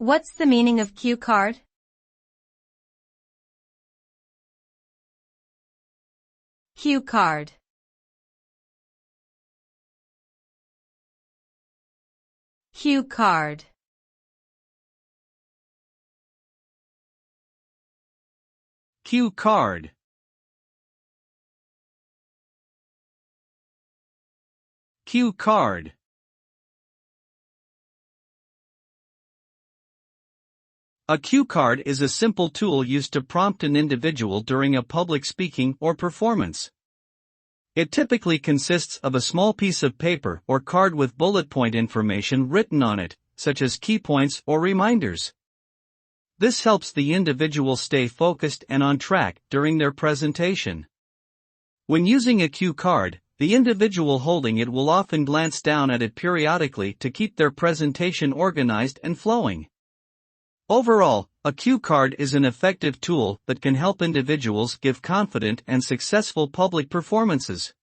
What's the meaning of cue card? Cue card. Cue card. Cue card. Cue card. A cue card is a simple tool used to prompt an individual during a public speaking or performance. It typically consists of a small piece of paper or card with bullet point information written on it, such as key points or reminders. This helps the individual stay focused and on track during their presentation. When using a cue card, the individual holding it will often glance down at it periodically to keep their presentation organized and flowing. Overall, a cue card is an effective tool that can help individuals give confident and successful public performances.